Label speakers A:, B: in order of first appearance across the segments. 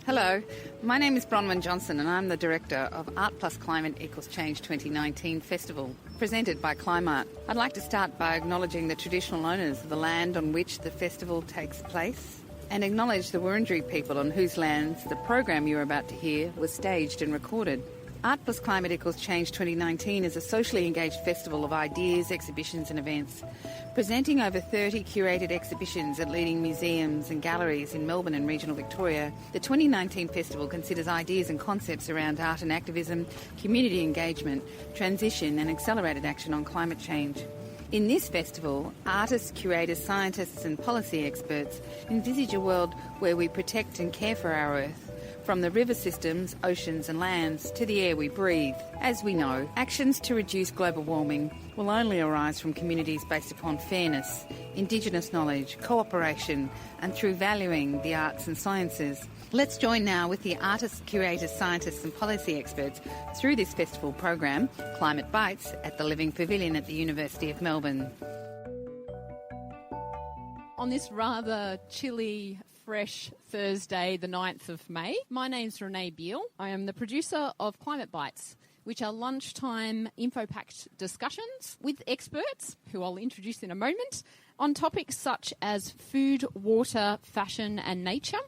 A: Hello, my name is Bronwyn Johnson and I'm the Director of ART+CLIMATE = Change 2019 Festival, presented by CliMart. I'd like to start by acknowledging the traditional owners of the land on which the festival takes place and acknowledge the Wurundjeri people on whose lands the program you're about to hear was staged and recorded. ART+CLIMATE = Change 2019 is a socially engaged festival of ideas, exhibitions and events, presenting over 30 curated exhibitions at leading museums and galleries in Melbourne and regional Victoria. The 2019 festival considers ideas and concepts around art and activism, community engagement, transition and accelerated action on climate change. In this festival, artists, curators, scientists and policy experts envisage a world where we protect and care for our Earth, from the river systems, oceans and lands to the air we breathe. As we know, actions to reduce global warming will only arise from communities based upon fairness, Indigenous knowledge, cooperation and through valuing the arts and sciences. Let's join now with the artists, curators, scientists and policy experts through this festival program, Climate Bites, at the Living Pavilion at the University of Melbourne.
B: On this rather chilly, fresh Thursday, the 9th of May, my name's Renee Beale. I am the producer of Climate Bites, which are lunchtime info-packed discussions with experts, who I'll introduce in a moment, on topics such as food, water, fashion and nature,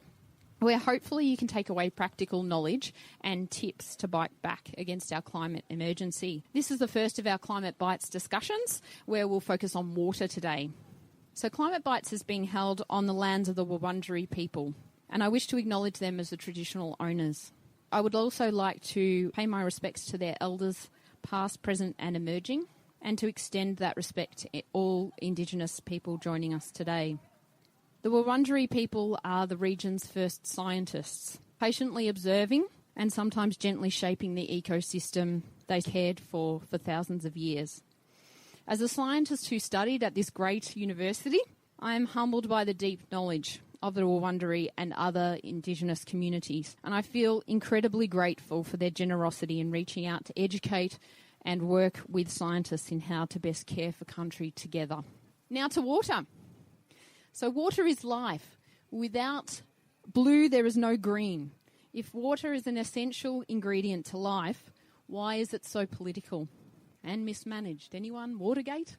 B: where hopefully you can take away practical knowledge and tips to bite back against our climate emergency. This is the first of our Climate Bites discussions, where we'll focus on water today. So Climate Bites is being held on the lands of the Wurundjeri people, and I wish to acknowledge them as the traditional owners. I would also like to pay my respects to their elders, past, present and emerging, and to extend that respect to all Indigenous people joining us today. The Wurundjeri people are the region's first scientists, patiently observing and sometimes gently shaping the ecosystem they cared for thousands of years. As a scientist who studied at this great university, I am humbled by the deep knowledge of the Wurundjeri and other Indigenous communities, and I feel incredibly grateful for their generosity in reaching out to educate and work with scientists in how to best care for country together. Now to water. So water is life. Without blue, there is no green. If water is an essential ingredient to life, why is it so political and mismanaged? Anyone? Watergate?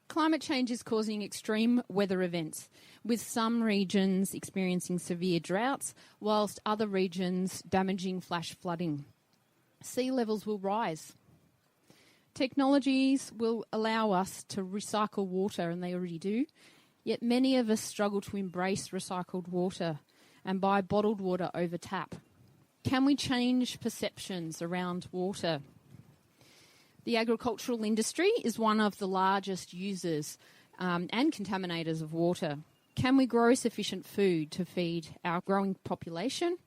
B: Climate change is causing extreme weather events, with some regions experiencing severe droughts, whilst other regions damaging flash flooding. Sea levels will rise. Technologies will allow us to recycle water, and they already do, yet many of us struggle to embrace recycled water and buy bottled water over tap. Can we change perceptions around water? The agricultural industry is one of the largest users and contaminators of water. Can we grow sufficient food to feed our growing population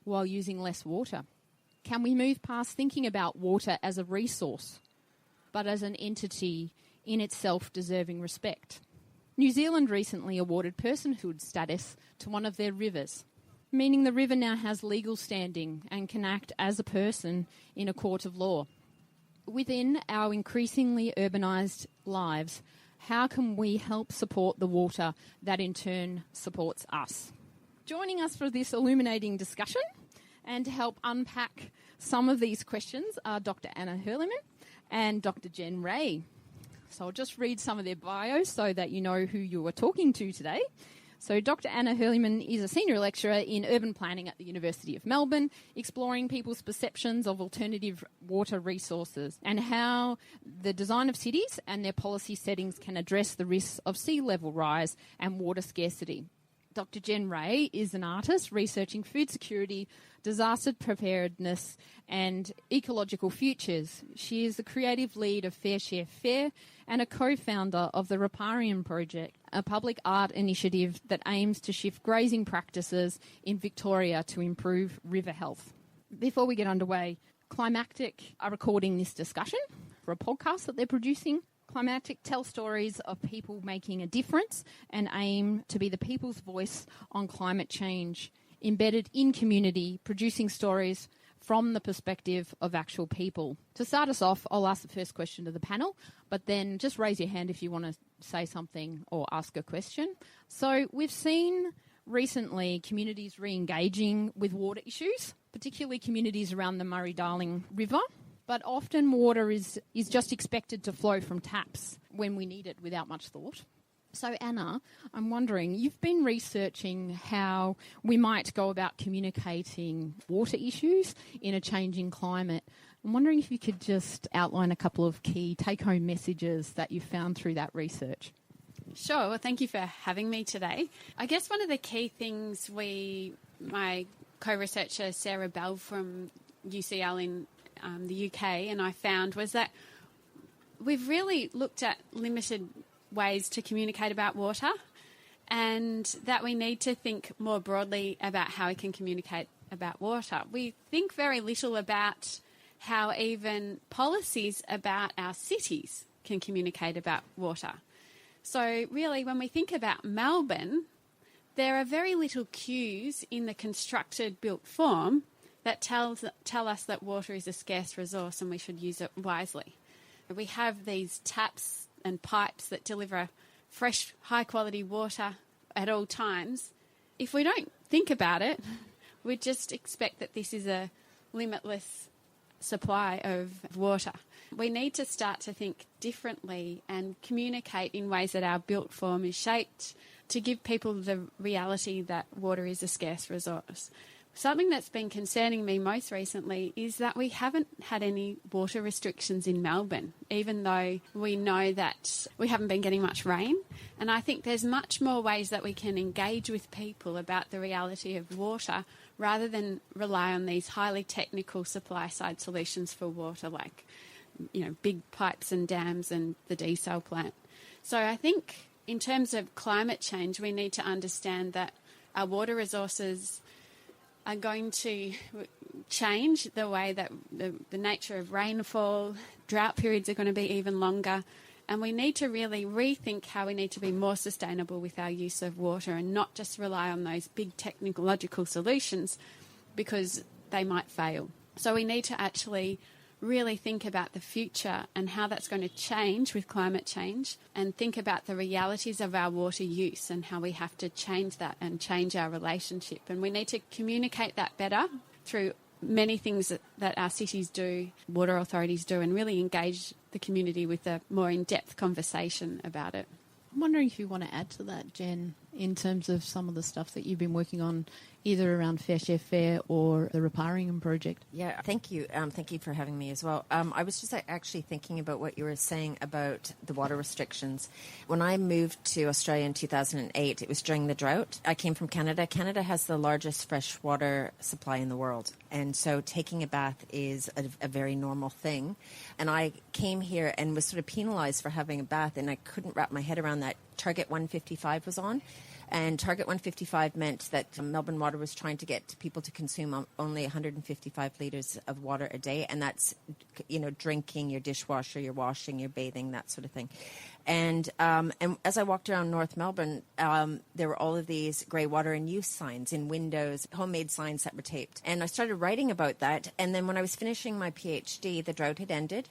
B: while using less water? Can we move past thinking about water as a resource, but as an entity in itself deserving respect? New Zealand recently awarded personhood status to one of their rivers, meaning the river now has legal standing and can act as a person in a court of law. Within our increasingly urbanised lives, how can we help support the water that in turn supports us? Joining us for this illuminating discussion and to help unpack some of these questions are Dr. Anna Hurleyman and Dr. Jen Ray. So I'll just read some of their bios so that you know who you are talking to today. So Dr. Anna Hurleyman is a senior lecturer in urban planning at the University of Melbourne, exploring people's perceptions of alternative water resources and how the design of cities and their policy settings can address the risks of sea level rise and water scarcity. Dr. Jen Ray is an artist researching food security, disaster preparedness and ecological futures. She is the creative lead of Fair Share Fair and a co-founder of the Riparian Project, a public art initiative that aims to shift grazing practices in Victoria to improve river health. Before we get underway, Climactic are recording this discussion for a podcast that they're producing. Climactic tell stories of people making a difference and aim to be the people's voice on climate change, embedded in community, producing stories from the perspective of actual people. To start us off, I'll ask the first question to the panel, but then just raise your hand if you want to say something or ask a question. So we've seen recently communities re-engaging with water issues, particularly communities around the Murray-Darling River. But often water is just expected to flow from taps when we need it without much thought. So Anna, I'm wondering, you've been researching how we might go about communicating water issues in a changing climate. I'm wondering if you could just outline a couple of key take-home messages that you found through that research.
C: Sure. Well, thank you for having me today. I guess one of the key things my co-researcher Sarah Bell from UCL in the UK and I found was that we've really looked at limited ways to communicate about water, and that we need to think more broadly about how we can communicate about water. We think very little about how even policies about our cities can communicate about water. So really, when we think about Melbourne, there are very little cues in the constructed built form that tell us that water is a scarce resource and we should use it wisely. We have these taps and pipes that deliver fresh, high-quality water at all times. If we don't think about it, we just expect that this is a limitless supply of water. We need to start to think differently and communicate in ways that our built form is shaped to give people the reality that water is a scarce resource. Something that's been concerning me most recently is that we haven't had any water restrictions in Melbourne, even though we know that we haven't been getting much rain. And I think there's much more ways that we can engage with people about the reality of water rather than rely on these highly technical supply-side solutions for water like, big pipes and dams and the desal plant. So I think in terms of climate change, we need to understand that our water resources are going to change the way that the nature of rainfall, drought periods are going to be even longer, and we need to really rethink how we need to be more sustainable with our use of water and not just rely on those big technological solutions because they might fail. So we need to actually really think about the future and how that's going to change with climate change, and think about the realities of our water use and how we have to change that and change our relationship. And we need to communicate that better through many things that our cities do, water authorities do, and really engage the community with a more in-depth conversation about it.
B: I'm wondering if you want to add to that, Jen, in terms of some of the stuff that you've been working on, either around Fair Share Fair or the Repairing project.
D: Yeah, thank you. Thank you for having me as well. I was just actually thinking about what you were saying about the water restrictions. When I moved to Australia in 2008, it was during the drought. I came from Canada. Canada has the largest freshwater supply in the world. And so taking a bath is a very normal thing. And I came here and was sort of penalized for having a bath, and I couldn't wrap my head around that. Target 155 was on. And Target 155 meant that Melbourne Water was trying to get people to consume only 155 litres of water a day. And that's, drinking, your dishwasher, your washing, your bathing, that sort of thing. And as I walked around North Melbourne, there were all of these grey water in use signs in windows, homemade signs that were taped. And I started writing about that. And then when I was finishing my PhD, the drought had ended.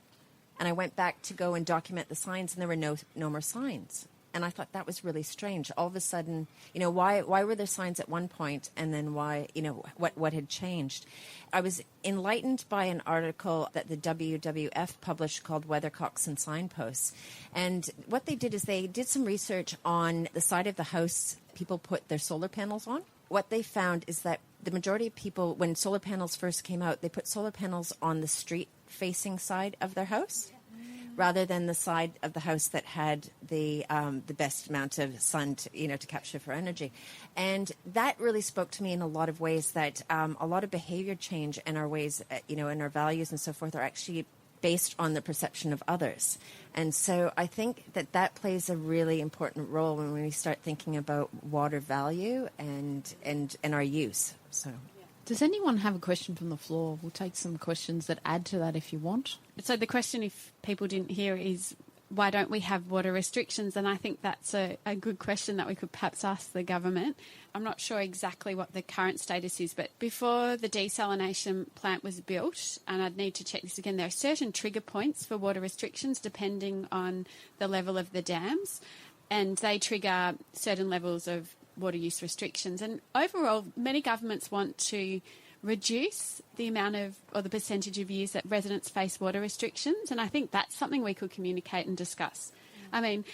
D: And I went back to go and document the signs, and there were no more signs. And I thought that was really strange. All of a sudden, why were there signs at one point, and then why, what had changed? I was enlightened by an article that the WWF published called Weathercocks and Signposts. And what they did is they did some research on the side of the house people put their solar panels on. What they found is that the majority of people, when solar panels first came out, they put solar panels on the street-facing side of their house, rather than the side of the house that had the best amount of sun to capture for energy. And that really spoke to me in a lot of ways, that a lot of behavior change in our ways, in our values and so forth, are actually based on the perception of others. And so I think that plays a really important role when we start thinking about water value and our use. So.
B: Does anyone have a question from the floor? We'll take some questions that add to that if you want.
C: So the question, if people didn't hear, is why don't we have water restrictions? And I think that's a good question that we could perhaps ask the government. I'm not sure exactly what the current status is, but before the desalination plant was built, and I'd need to check this again, there are certain trigger points for water restrictions depending on the level of the dams, and they trigger certain levels of water use restrictions. And overall, many governments want to reduce the amount of, or the percentage of years that residents face water restrictions. And I think that's something we could communicate and discuss. I mean,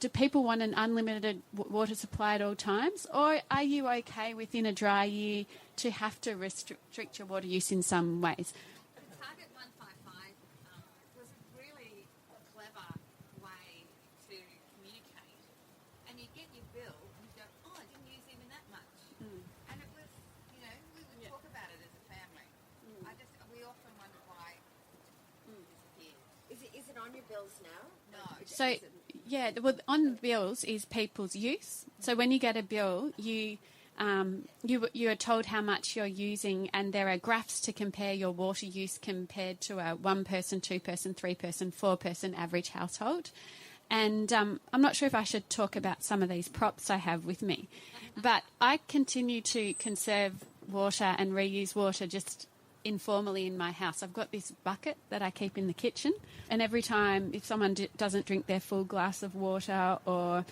C: do people want an unlimited water supply at all times? Or are you okay within a dry year to have to restrict your water use in some ways?
A: Target 155 was really a clever way to communicate. And you get your bill and you go, oh, I didn't use even that much. And it was, we would talk about it as a family. We often wonder why it disappeared.
D: Is it on your bills now?
A: No.
C: So, yeah, well, on bills is people's use. So when you get a bill, you are told how much you're using, and there are graphs to compare your water use compared to a 1-person, 2-person, 3-person, 4-person average household. And I'm not sure if I should talk about some of these props I have with me, but I continue to conserve water and reuse water just informally in my house. I've got this bucket that I keep in the kitchen, and every time if someone doesn't drink their full glass of water, or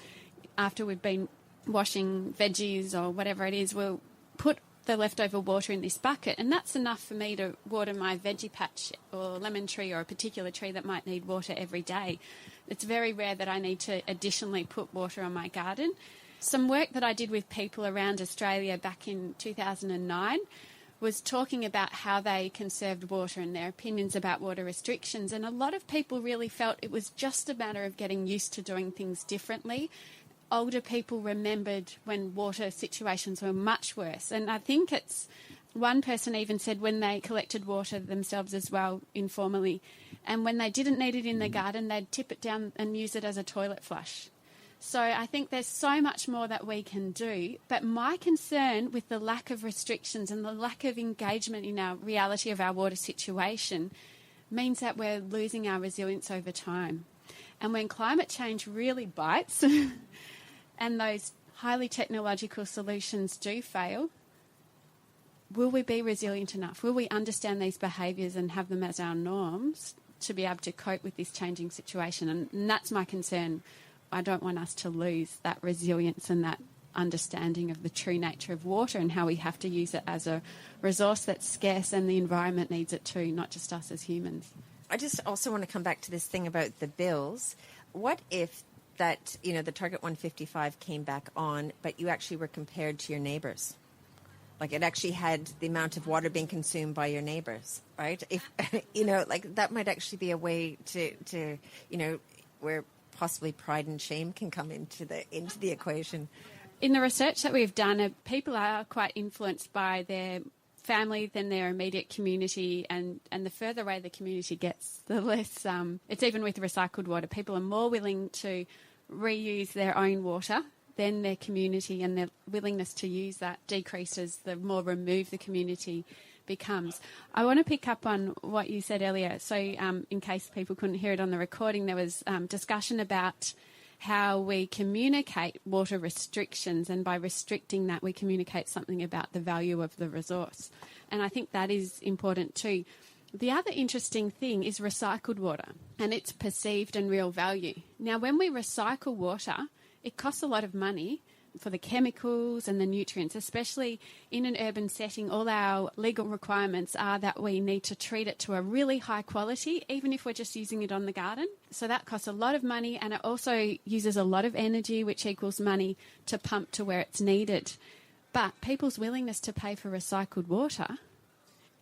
C: after we've been washing veggies or whatever it is, we'll put the leftover water in this bucket, and that's enough for me to water my veggie patch or lemon tree or a particular tree that might need water every day. It's very rare that I need to additionally put water on my garden. Some work that I did with people around Australia back in 2009 was talking about how they conserved water and their opinions about water restrictions. And a lot of people really felt it was just a matter of getting used to doing things differently. Older people remembered when water situations were much worse. And I think one person even said when they collected water themselves as well, informally, and when they didn't need it in the garden, they'd tip it down and use it as a toilet flush. So I think there's so much more that we can do. But my concern with the lack of restrictions and the lack of engagement in our reality of our water situation means that we're losing our resilience over time. And when climate change really bites and those highly technological solutions do fail, will we be resilient enough? Will we understand these behaviours and have them as our norms to be able to cope with this changing situation? And that's my concern. I don't want us to lose that resilience and that understanding of the true nature of water and how we have to use it as a resource that's scarce, and the environment needs it too, not just us as humans.
D: I just also want to come back to this thing about the bills. What if that, the Target 155 came back on, but you actually were compared to your neighbours? Like it actually had the amount of water being consumed by your neighbours, right? If, that might actually be a way to where possibly pride and shame can come into the equation.
C: In the research that we've done, people are quite influenced by their family than their immediate community, and the further away the community gets, the less, it's even with recycled water, people are more willing to reuse their own water than their community, and their willingness to use that decreases the more removed the community becomes. I want to pick up on what you said earlier. So in case people couldn't hear it on the recording, there was discussion about how we communicate water restrictions, and by restricting that we communicate something about the value of the resource. And I think that is important too. The other interesting thing is recycled water and its perceived and real value. Now, when we recycle water, it costs a lot of money for the chemicals and the nutrients, especially in an urban setting. All our legal requirements are that we need to treat it to a really high quality, even if we're just using it on the garden. So that costs a lot of money, and it also uses a lot of energy, which equals money to pump to where it's needed. But people's willingness to pay for recycled water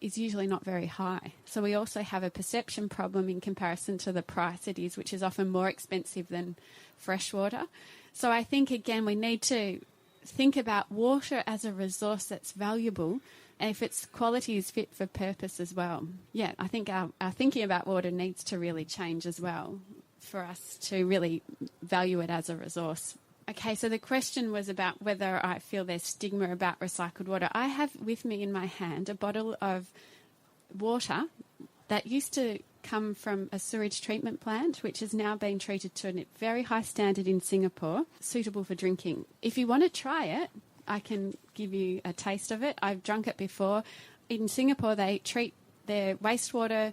C: is usually not very high. So we also have a perception problem in comparison to the price it is, which is often more expensive than fresh water. So I think, again, we need to think about water as a resource that's valuable, and if its quality is fit for purpose as well. Yeah, I think our thinking about water needs to really change as well for us to really value it as a resource. Okay, so the question was about whether I feel there's stigma about recycled water. I have with me in my hand a bottle of water that used to come from a sewage treatment plant, which has now been treated to a very high standard in Singapore, suitable for drinking. If you want to try it, I can give you a taste of it. I've drunk it before. In Singapore, they treat their wastewater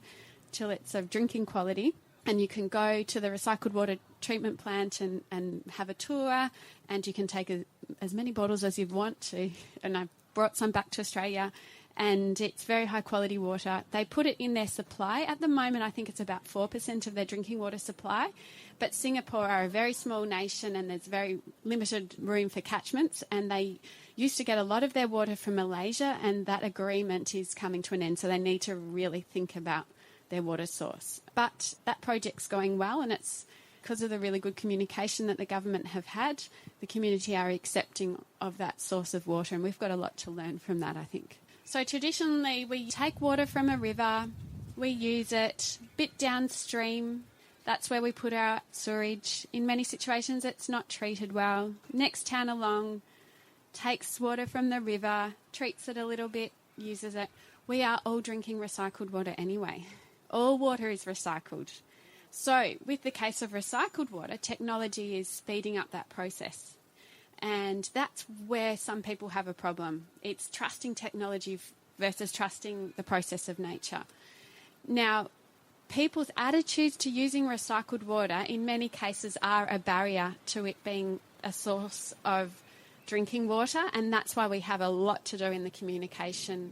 C: till it's of drinking quality, and you can go to the recycled water treatment plant and have a tour, and you can take as many bottles as you want to. And I brought some back to Australia, and it's very high quality water. They put it in their supply. At the moment, I think it's about 4% of their drinking water supply. But Singapore are a very small nation, and there's very limited room for catchments, and they used to get a lot of their water from Malaysia, and that agreement is coming to an end, so they need to really think about their water source. But that project's going well, and it's because of the really good communication that the government have had. The community are accepting of that source of water, and we've got a lot to learn from that, I think. So traditionally, we take water from a river, we use it a bit downstream. That's where we put our sewage. In many situations, it's not treated well. Next town along takes water from the river, treats it a little bit, uses it. We are all drinking recycled water anyway. All water is recycled. So with the case of recycled water, technology is speeding up that process. And that's where some people have a problem. It's trusting technology versus trusting the process of nature. Now, people's attitudes to using recycled water in many cases are a barrier to it being a source of drinking water, and that's why we have a lot to do in the communication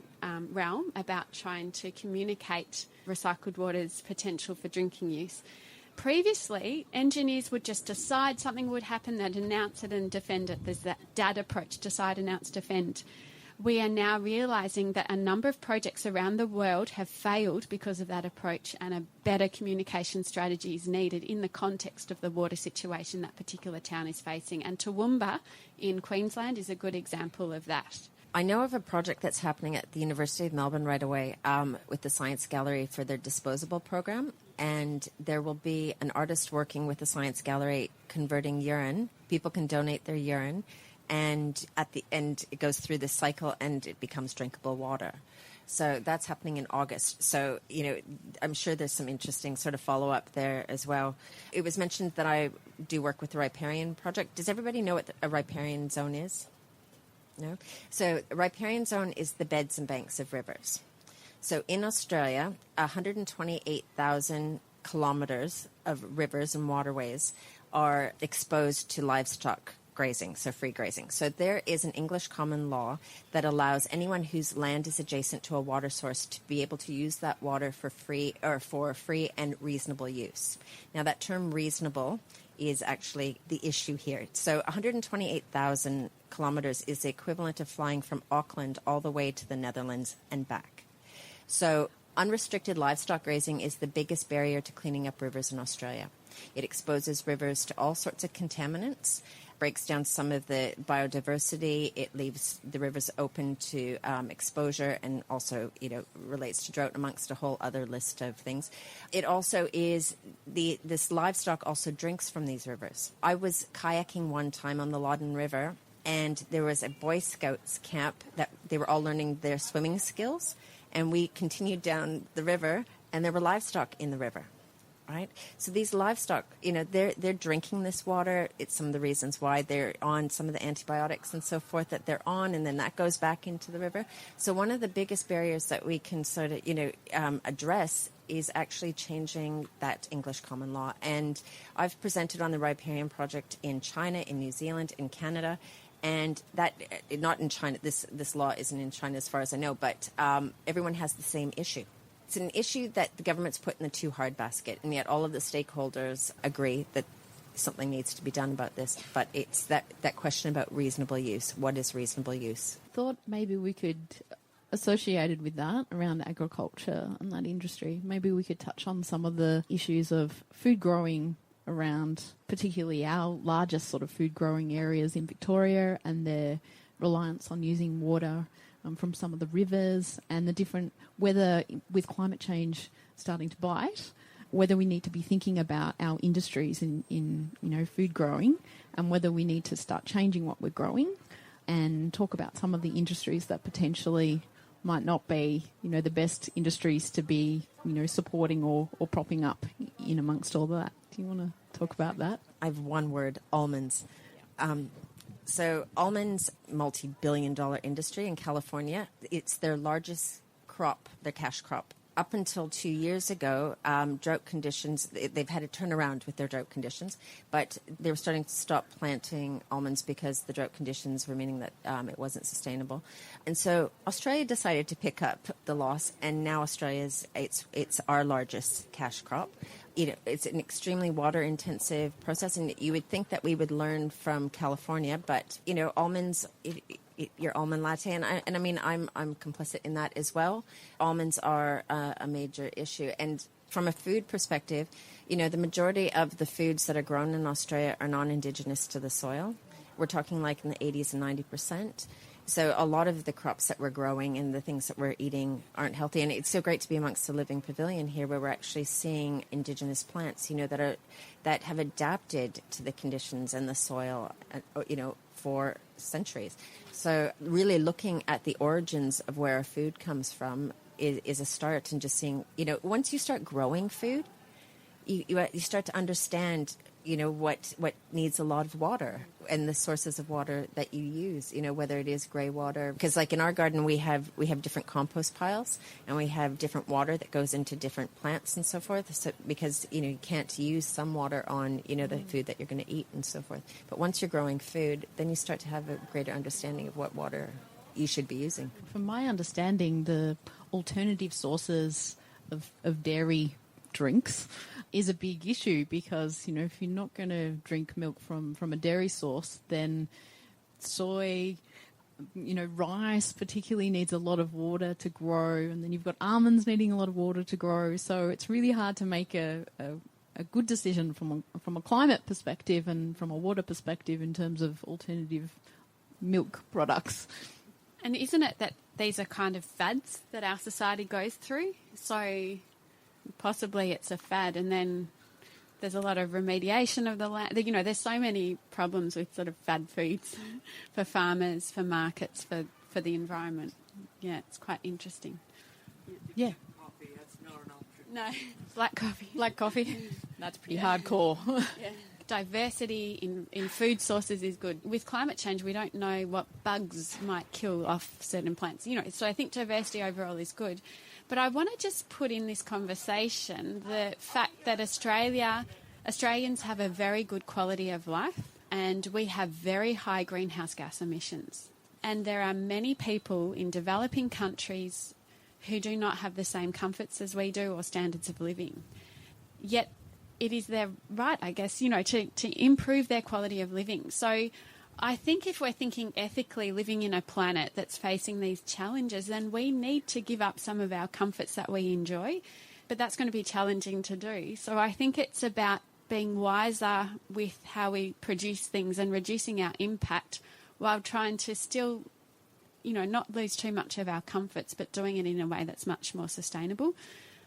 C: realm about trying to communicate recycled water's potential for drinking use. Previously, engineers would just decide something would happen, they'd announce it and defend it. There's that DAD approach, decide, announce, defend. We are now realising that a number of projects around the world have failed because of that approach, and a better communication strategy is needed in the context of the water situation that particular town is facing. And Toowoomba in Queensland is a good example of that.
D: I know of a project that's happening at the University of Melbourne right away with the Science Gallery for their disposable program. And there will be an artist working with the Science Gallery converting urine. People can donate their urine. And at the end, it goes through this cycle and it becomes drinkable water. So that's happening in August. So, I'm sure there's some interesting sort of follow-up there as well. It was mentioned that I do work with the Riparian Project. Does everybody know what a riparian zone is? No? So a riparian zone is the beds and banks of rivers. So in Australia, 128,000 kilometres of rivers and waterways are exposed to livestock grazing, so free grazing. So there is an English common law that allows anyone whose land is adjacent to a water source to be able to use that water for free and reasonable use. Now that term reasonable is actually the issue here. So 128,000 kilometres is the equivalent of flying from Auckland all the way to the Netherlands and back. So unrestricted livestock grazing is the biggest barrier to cleaning up rivers in Australia. It exposes rivers to all sorts of contaminants, breaks down some of the biodiversity. It leaves the rivers open to exposure, and also, relates to drought amongst a whole other list of things. It also is this livestock also drinks from these rivers. I was kayaking one time on the Loddon River, and there was a Boy Scouts camp that they were all learning their swimming skills, and we continued down the river, and there were livestock in the river. Right? So these livestock, they're drinking this water. It's some of the reasons why they're on some of the antibiotics and so forth that they're on, and then that goes back into the river. So one of the biggest barriers that we can sort of, address is actually changing that English common law. And I've presented on the Riparian Project in China, in New Zealand, in Canada, and that, not in China, this law isn't in China as far as I know, but everyone has the same issue. It's an issue that the government's put in the too hard basket, and yet all of the stakeholders agree that something needs to be done about this. But it's that question about reasonable use. What is reasonable use?
B: Thought maybe we could, associated with that, around agriculture and that industry, maybe we could touch on some of the issues of food growing around particularly our largest sort of food growing areas in Victoria, and their reliance on using water from some of the rivers, and the different, whether with climate change starting to bite, whether we need to be thinking about our industries in food growing, and whether we need to start changing what we're growing, and talk about some of the industries that potentially might not be, the best industries to be, supporting or propping up in amongst all that. Do you want to talk about that?
D: I have one word: almonds. So almonds, multi-billion-dollar industry in California. It's their largest crop, their cash crop. up until 2 years ago, drought conditions, they've had a turnaround with their drought conditions, but they were starting to stop planting almonds because the drought conditions were meaning that it wasn't sustainable. And so Australia decided to pick up the loss, and now Australia's, it's our largest cash crop. It's an extremely water-intensive process, and you would think that we would learn from California, but, almonds... your almond latte, and I mean, I'm complicit in that as well. Almonds are a major issue, and from a food perspective, the majority of the foods that are grown in Australia are non-Indigenous to the soil. We're talking like in the 80s and 90%. So a lot of the crops that we're growing and the things that we're eating aren't healthy, and it's so great to be amongst the Living Pavilion here, where we're actually seeing Indigenous plants, that have adapted to the conditions and the soil, for centuries. So really looking at the origins of where our food comes from is a start, and just seeing, once you start growing food, you start to understand, what needs a lot of water and the sources of water that you use, whether it is grey water. Because like in our garden, we have different compost piles, and we have different water that goes into different plants and so forth. So because, you can't use some water on, the food that you're going to eat and so forth. But once you're growing food, then you start to have a greater understanding of what water you should be using.
E: From my understanding, the alternative sources of dairy drinks is a big issue, because if you're not going to drink milk from a dairy source, then soy, rice particularly needs a lot of water to grow, and then you've got almonds needing a lot of water to grow. So it's really hard to make a good decision from a climate perspective and from a water perspective in terms of alternative milk products.
C: And isn't it that these are kind of fads that our society goes through? So possibly it's a fad, and then there's a lot of remediation of the land. There's so many problems with sort of fad foods for farmers, for markets, for the environment. Yeah, it's quite interesting.
E: Yeah.
F: Coffee, that's not an option.
C: No, black coffee.
E: Black coffee. That's pretty hardcore.
C: Yeah. Diversity in food sources is good. With climate change, we don't know what bugs might kill off certain plants. So I think diversity overall is good. But I want to just put in this conversation the fact that Australians have a very good quality of life, and we have very high greenhouse gas emissions. And there are many people in developing countries who do not have the same comforts as we do or standards of living. Yet it is their right, I guess, to improve their quality of living. So I think if we're thinking ethically, living in a planet that's facing these challenges, then we need to give up some of our comforts that we enjoy, but that's going to be challenging to do. So I think it's about being wiser with how we produce things and reducing our impact while trying to still, not lose too much of our comforts, but doing it in a way that's much more sustainable.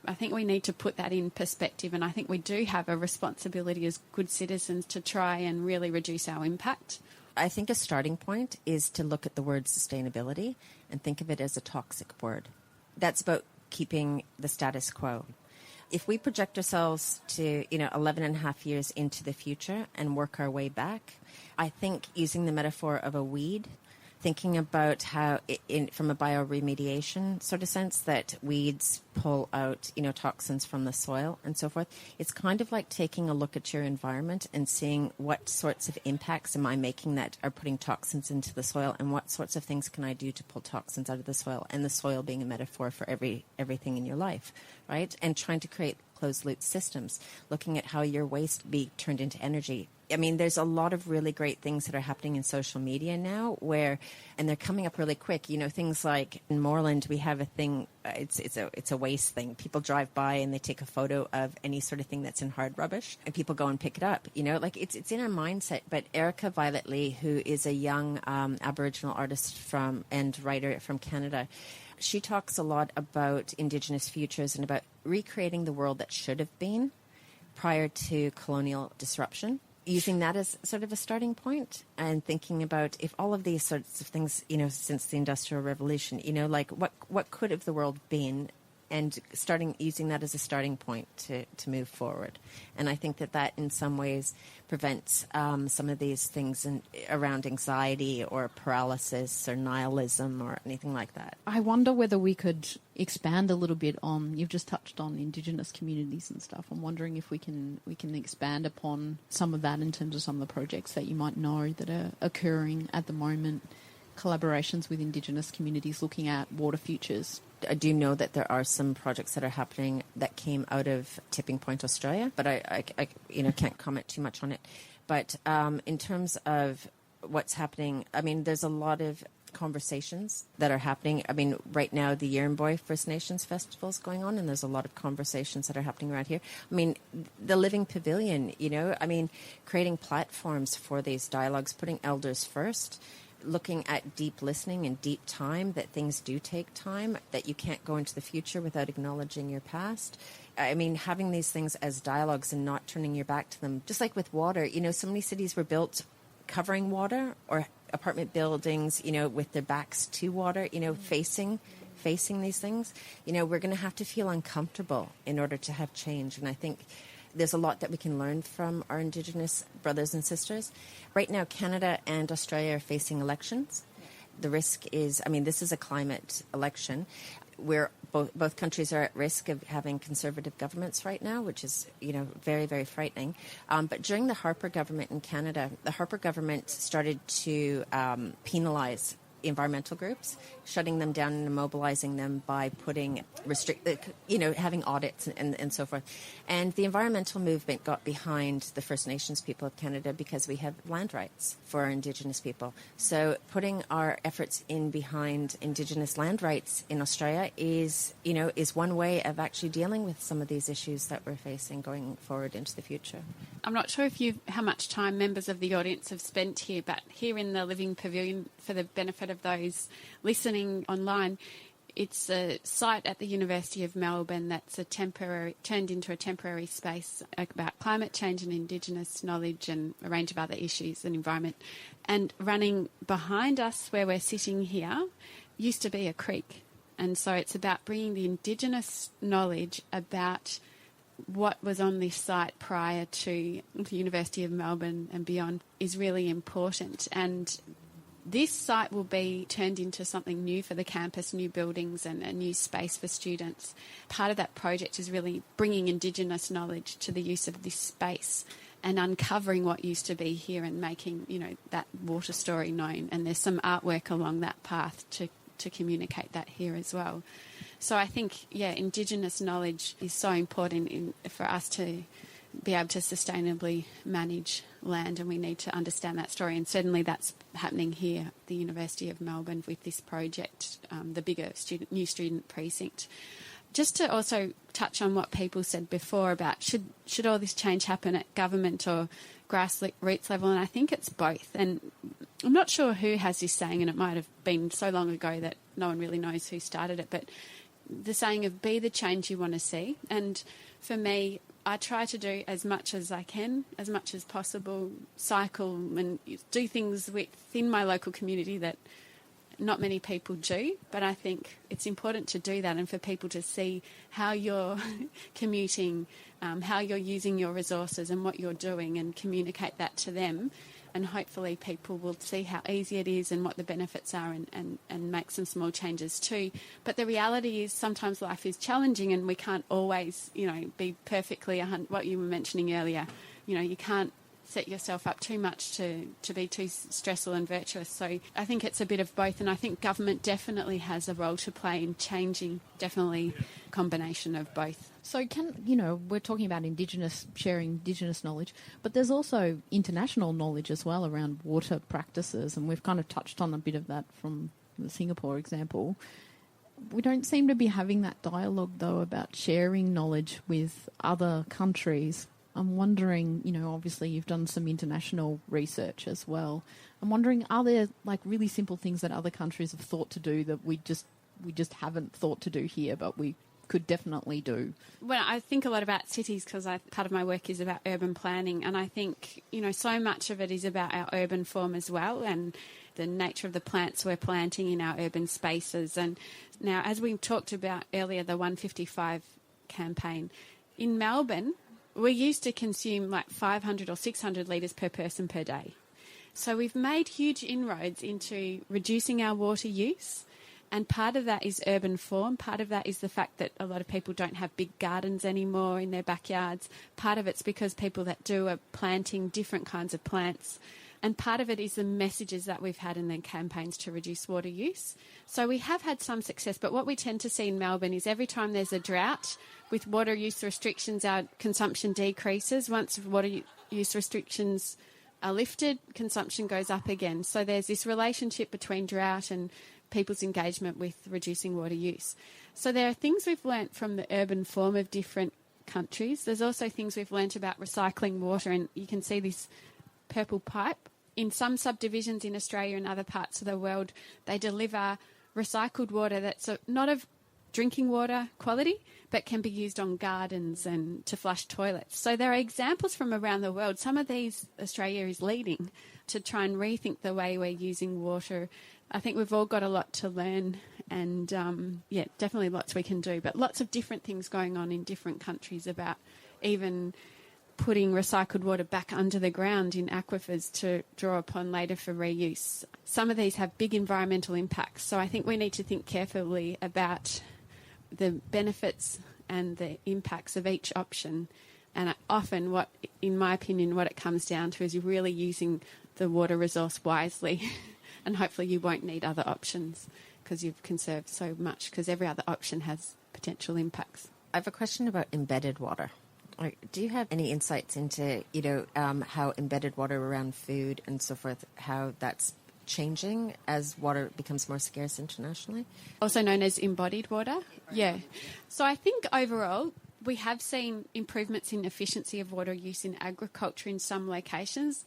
C: I think we need to put that in perspective, and I think we do have a responsibility as good citizens to try and really reduce our impact.
D: I think a starting point is to look at the word sustainability and think of it as a toxic word. That's about keeping the status quo. If we project ourselves to, 11 and a half years into the future and work our way back, I think using the metaphor of a weed, thinking about how, from a bioremediation sort of sense, that weeds pull out, toxins from the soil and so forth. It's kind of like taking a look at your environment and seeing what sorts of impacts am I making that are putting toxins into the soil, and what sorts of things can I do to pull toxins out of the soil, and the soil being a metaphor for everything in your life, right? And trying to create closed-loop systems, looking at how your waste be turned into energy. I mean, there's a lot of really great things that are happening in social media now and they're coming up really quick. Things like in Moreland, we have a thing, it's a waste thing. People drive by and they take a photo of any sort of thing that's in hard rubbish, and people go and pick it up. It's in our mindset. But Erica Violet Lee, who is a young Aboriginal artist and writer from Canada, she talks a lot about Indigenous futures and about recreating the world that should have been prior to colonial disruption. Using that as sort of a starting point, and thinking about if all of these sorts of things, since the Industrial Revolution, what could have the world been and starting using that as a starting point to move forward. And I think that in some ways prevents some of these things around anxiety or paralysis or nihilism or anything like that.
E: I wonder whether we could expand a little bit on, you've just touched on Indigenous communities and stuff. I'm wondering if we can expand upon some of that in terms of some of the projects that you might know that are occurring at the moment, collaborations with Indigenous communities looking at water futures.
D: I do know that there are some projects that are happening that came out of Tipping Point, Australia, but I can't comment too much on it. But in terms of what's happening, I mean, there's a lot of conversations that are happening. I mean, right now the Yirramboi First Nations Festival is going on, and there's a lot of conversations that are happening around here. I mean, the Living Pavilion, creating platforms for these dialogues, putting elders first, looking at deep listening and deep time, that things do take time, that you can't go into the future without acknowledging your past. I mean, having these things as dialogues and not turning your back to them. Just like with water, so many cities were built covering water, or apartment buildings, with their backs to water, facing these things. We're going to have to feel uncomfortable in order to have change. And I think there's a lot that we can learn from our Indigenous brothers and sisters. Right now, Canada and Australia are facing elections. The risk is, this is a climate election where both countries are at risk of having conservative governments right now, which is, very, very frightening. But during the Harper government in Canada, the Harper government started to penalize environmental groups, shutting them down and immobilizing them by putting having audits and so forth. And the environmental movement got behind the First Nations people of Canada because we have land rights for our Indigenous people. So putting our efforts in behind Indigenous land rights in Australia is one way of actually dealing with some of these issues that we're facing going forward into the future.
C: I'm not sure how much time members of the audience have spent here, but here in the Living Pavilion, for the benefit of those listening online, it's a site at the University of Melbourne that's turned into a temporary space about climate change and Indigenous knowledge and a range of other issues and environment. And running behind us where we're sitting here used to be a creek. And so it's about bringing the Indigenous knowledge about what was on this site prior to the University of Melbourne and beyond is really important. And this site will be turned into something new for the campus, new buildings and a new space for students. Part of that project is really bringing Indigenous knowledge to the use of this space and uncovering what used to be here and making, that water story known. And there's some artwork along that path to communicate that here as well. So I think, Indigenous knowledge is so important for us to be able to sustainably manage land, and we need to understand that story. And certainly that's happening here at the University of Melbourne with this project, the bigger new student precinct. Just to also touch on what people said before about should all this change happen at government or grassroots level, and I think it's both. And I'm not sure who has this saying, and it might have been so long ago that no one really knows who started it, but the saying of be the change you want to see. And for me, I try to do as much as I can, as much as possible, cycle and do things within my local community that not many people do, but I think it's important to do that and for people to see how you're commuting, how you're using your resources and what you're doing, and communicate that to them. And hopefully people will see how easy it is and what the benefits are, and make some small changes too. But the reality is sometimes life is challenging and we can't always, be perfectly what you were mentioning earlier. You can't set yourself up too much to be too stressful and virtuous. So I think it's a bit of both, and I think government definitely has a role to play in changing, definitely a combination of both.
E: So we're talking about sharing Indigenous knowledge, but there's also international knowledge as well around water practices, and we've kind of touched on a bit of that from the Singapore example. We don't seem to be having that dialogue, though, about sharing knowledge with other countries. I'm wondering, obviously you've done some international research as well. I'm wondering, are there really simple things that other countries have thought to do that we just haven't thought to do here, but we could definitely do?
C: Well, I think a lot about cities because part of my work is about urban planning, and I think, so much of it is about our urban form as well and the nature of the plants we're planting in our urban spaces. And now, as we talked about earlier, the 155 campaign, in Melbourne, we used to consume like 500 or 600 litres per person per day. So we've made huge inroads into reducing our water use. And part of that is urban form. Part of that is the fact that a lot of people don't have big gardens anymore in their backyards. Part of it's because people that do are planting different kinds of plants. And part of it is the messages that we've had in the campaigns to reduce water use. So we have had some success, but what we tend to see in Melbourne is every time there's a drought, with water use restrictions, our consumption decreases. Once water use restrictions are lifted, consumption goes up again. So there's this relationship between drought and people's engagement with reducing water use. So there are things we've learnt from the urban form of different countries. There's also things we've learnt about recycling water, and you can see this purple pipe. In some subdivisions in Australia and other parts of the world, they deliver recycled water that's not of drinking water quality, but can be used on gardens and to flush toilets. So there are examples from around the world. Some of these Australia is leading to try and rethink the way we're using water. I think we've all got a lot to learn and, definitely lots we can do, but lots of different things going on in different countries about even putting recycled water back under the ground in aquifers to draw upon later for reuse. Some of these have big environmental impacts, so I think we need to think carefully about the benefits and the impacts of each option. And often, in my opinion, what it comes down to is really using the water resource wisely, and hopefully you won't need other options because you've conserved so much, because every other option has potential impacts.
D: I have a question about embedded water. Do you have any insights into, how embedded water around food and so forth, how that's changing as water becomes more scarce internationally?
C: Also known as embodied water? Yeah. So I think overall we have seen improvements in efficiency of water use in agriculture in some locations,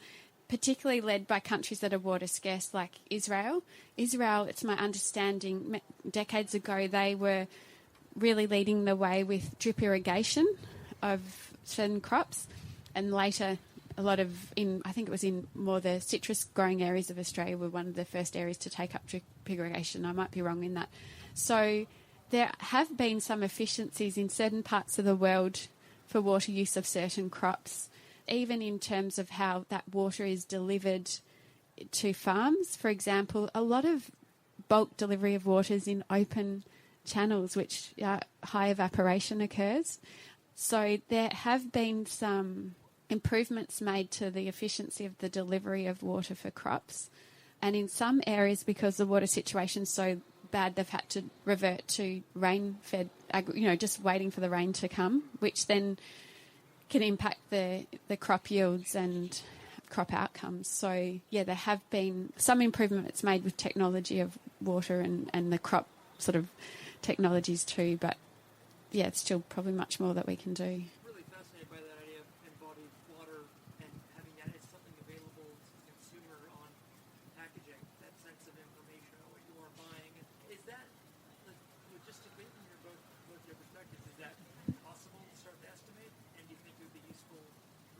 C: particularly led by countries that are water scarce like Israel. Israel, it's my understanding, decades ago they were really leading the way with drip irrigation of certain crops, and later I think it was in more the citrus growing areas of Australia were one of the first areas to take up drip irrigation. I might be wrong in that. So there have been some efficiencies in certain parts of the world for water use of certain crops, even in terms of how that water is delivered to farms. For example, a lot of bulk delivery of water is in open channels, which high evaporation occurs. So there have been some improvements made to the efficiency of the delivery of water for crops. And in some areas, because the water situation is so bad, they've had to revert to rain-fed, just waiting for the rain to come, which then can impact the crop yields and crop outcomes. So, there have been some improvements made with technology of water and the crop sort of technologies too, but it's still probably much more that we can do.
F: I'm really fascinated by that idea of embodied water and having that as something available to the consumer on packaging, that sense of information on what you are buying. Is that, logistically, from both your perspectives, is that possible to start to estimate? And do you think it would be useful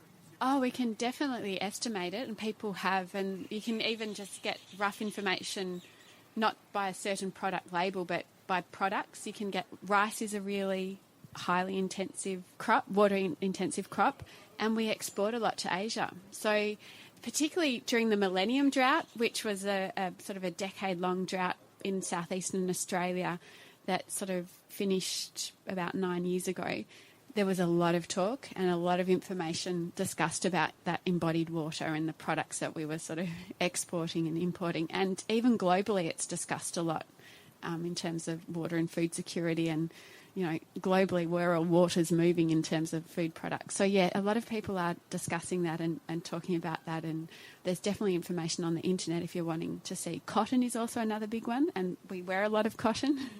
F: for consumers?
C: Oh, we can definitely estimate it, and people have, and you can even just get rough information, not by a certain product label, but by products. You can get rice is a really highly intensive crop, water-intensive crop, and we export a lot to Asia. So particularly during the Millennium Drought, which was a sort of a decade-long drought in southeastern Australia that sort of finished about 9 years ago, there was a lot of talk and a lot of information discussed about that embodied water and the products that we were sort of exporting and importing. And even globally, it's discussed a lot in terms of water and food security, and globally where all water's moving in terms of food products. So a lot of people are discussing that and talking about that, and there's definitely information on the internet if you're wanting to see. Cotton is also another big one, and we wear a lot of cotton.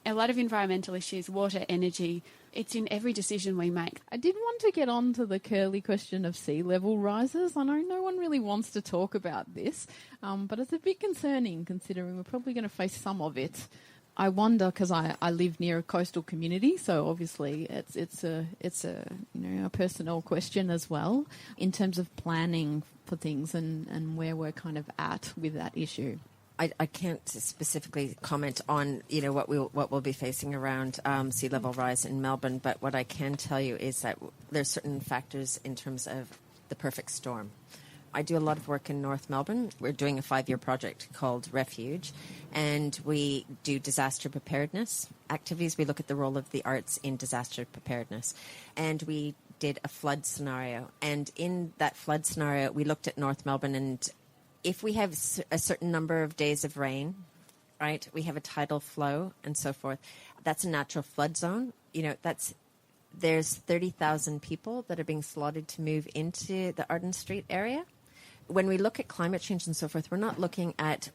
C: A lot of environmental issues, water, energy, it's in every decision we make.
E: I did want to get on to the curly question of sea level rises. I know no one really wants to talk about this, but it's a bit concerning considering we're probably going to face some of it I wonder, because I live near a coastal community, so obviously it's a a personal question as well in terms of planning for things and where we're kind of at with that issue.
D: I can't specifically comment on what we'll be facing around sea level rise in Melbourne, but what I can tell you is that there's certain factors in terms of the perfect storm. I do a lot of work in North Melbourne. We're doing a 5-year project called Refuge, and we do disaster preparedness activities. We look at the role of the arts in disaster preparedness, and we did a flood scenario. And in that flood scenario, we looked at North Melbourne, and if we have a certain number of days of rain, right, we have a tidal flow and so forth, that's a natural flood zone. There's 30,000 people that are being slotted to move into the Arden Street area. When we look at climate change and so forth, we're not looking at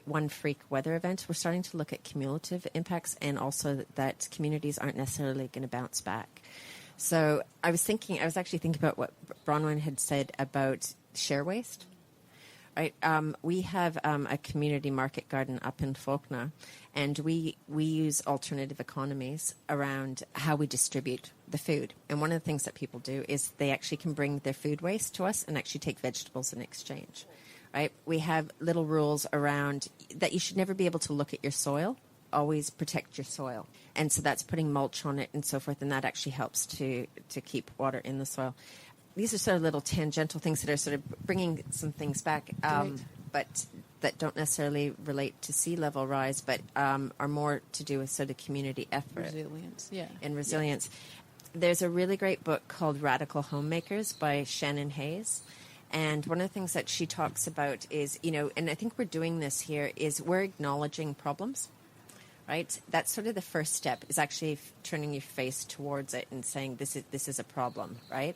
D: one freak weather event. We're starting to look at cumulative impacts, and also that communities aren't necessarily going to bounce back. So I was actually thinking about what Bronwyn had said about share waste. Right, we have a community market garden up in Faulkner, and we use alternative economies around how we distribute the food. And one of the things that people do is they actually can bring their food waste to us and actually take vegetables in exchange. Right, we have little rules around that you should never be able to look at your soil. Always protect your soil, and so that's putting mulch on it and so forth, and that actually helps to keep water in the soil. These are sort of little tangential things that are sort of bringing some things back, but that don't necessarily relate to sea level rise, but are more to do with sort of community effort.
E: Resilience, yeah.
D: And resilience. Yeah. There's a really great book called Radical Homemakers by Shannon Hayes. And one of the things that she talks about is, and I think we're doing this here, is we're acknowledging problems. Right? That's sort of the first step, is actually turning your face towards it and saying this is a problem, right?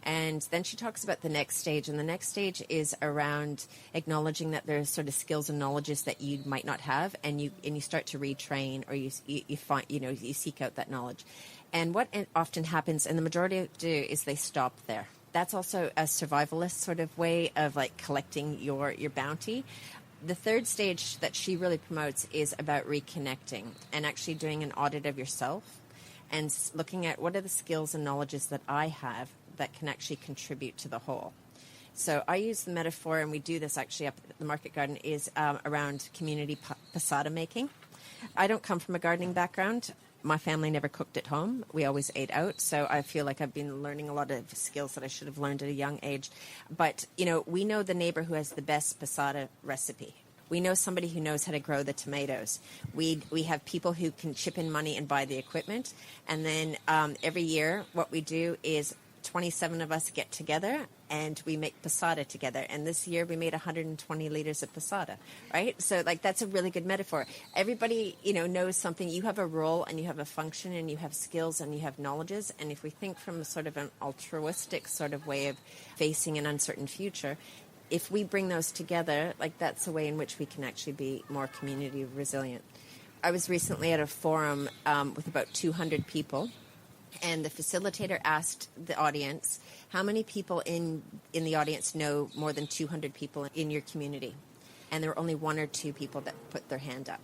D: And then she talks about the next stage, and the next stage is around acknowledging that there's sort of skills and knowledges that you might not have, and you start to retrain, or you find you seek out that knowledge. And what often happens, and the majority do, is they stop there. That's also a survivalist sort of way of like collecting your bounty. The third stage that she really promotes is about reconnecting and actually doing an audit of yourself and looking at what are the skills and knowledges that I have that can actually contribute to the whole. So I use the metaphor, and we do this actually up at the Market Garden, is around community passata making. I don't come from a gardening background. My family never cooked at home. We always ate out. So I feel like I've been learning a lot of skills that I should have learned at a young age. But, we know the neighbor who has the best passata recipe. We know somebody who knows how to grow the tomatoes. We have people who can chip in money and buy the equipment. And then every year what we do is 27 of us get together and we make passata together. And this year we made 120 liters of passata, right? So that's a really good metaphor. Everybody, knows something. You have a role and you have a function and you have skills and you have knowledges. And if we think from sort of an altruistic sort of way of facing an uncertain future, if we bring those together, that's a way in which we can actually be more community resilient. I was recently at a forum with about 200 people. And the facilitator asked the audience, how many people in the audience know more than 200 people in your community? And there were only 1 or 2 people that put their hand up.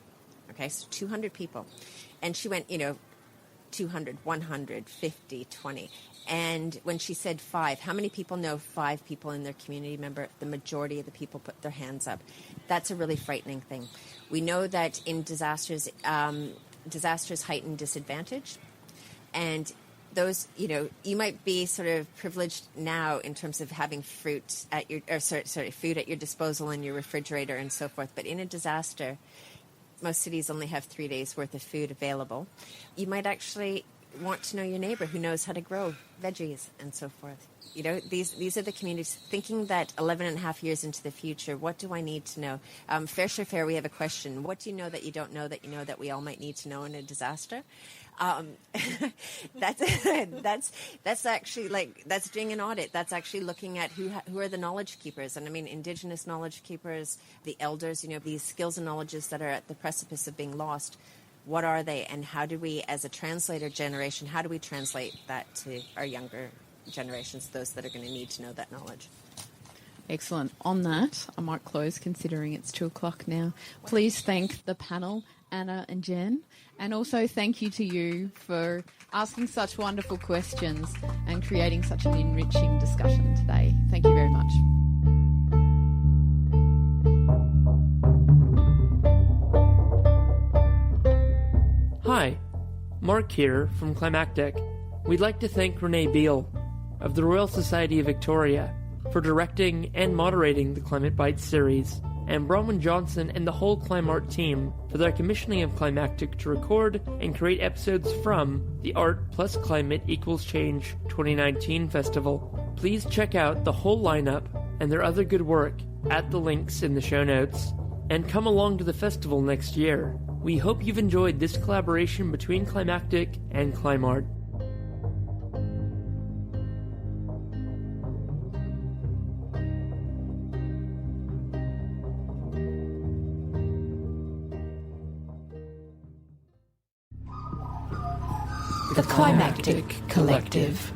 D: Okay, so 200 people. And she went, 200, 100, 50, 20. And when she said 5, how many people know 5 people in their community member? The majority of the people put their hands up. That's a really frightening thing. We know that in disasters heighten disadvantage. And those, you might be sort of privileged now in terms of having food at your disposal in your refrigerator and so forth. But in a disaster, most cities only have 3 days worth of food available. You might actually want to know your neighbor who knows how to grow veggies and so forth. These are the communities thinking that 11 and a half years into the future, what do I need to know? Fair Share Fair, we have a question. What do you know that you don't know that you know that we all might need to know in a disaster? That's actually that's doing an audit. That's actually looking at who are the knowledge keepers. And I mean, Indigenous knowledge keepers, the elders, these skills and knowledges that are at the precipice of being lost. What are they, and how do we, as a translator generation, how do we translate that to our younger generations, those that are going to need to know that knowledge?
E: Excellent. On that, I might close, considering it's 2:00 now. Please thank the panel
B: Anna and Jen. And also thank you to you for asking such wonderful questions and creating such an enriching discussion today. Thank you very much.
F: Hi, Mark here from Climactic. We'd like to thank Renee Beale of the Royal Society of Victoria for directing and moderating the Climate Bites series, and Bronwyn Johnson and the whole ClimArt team for their commissioning of Climactic to record and create episodes from the ART+CLIMATE Equals Change 2019 Festival. Please check out the whole lineup and their other good work at the links in the show notes, and come along to the festival next year. We hope you've enjoyed this collaboration between Climactic and ClimArt.
G: The Climactic Collective.